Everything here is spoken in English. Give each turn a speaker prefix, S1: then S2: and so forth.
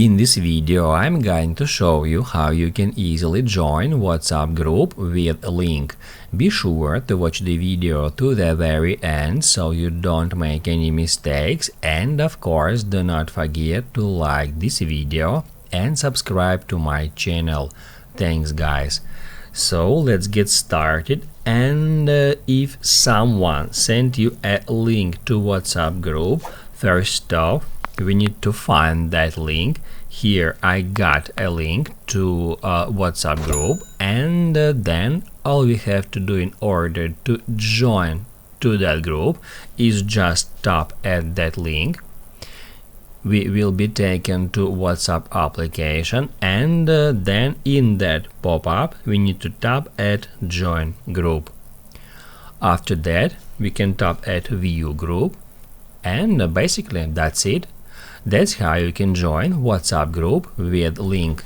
S1: In this video I'm going to show you how you can easily join WhatsApp group with a link. Be sure to watch the video to the very end so you don't make any mistakes, and of course do not forget to like this video and subscribe to my channel. Thanks guys. So let's get started, and if someone sent you a link to WhatsApp group, first off we need to find that link. Here I got a link to WhatsApp group, and then all we have to do in order to join to that group is just tap at that link. We will be taken to WhatsApp application, and then in that pop-up we need to tap at join group. After that we can tap at view group, and basically that's it. That's how you can join WhatsApp group with link.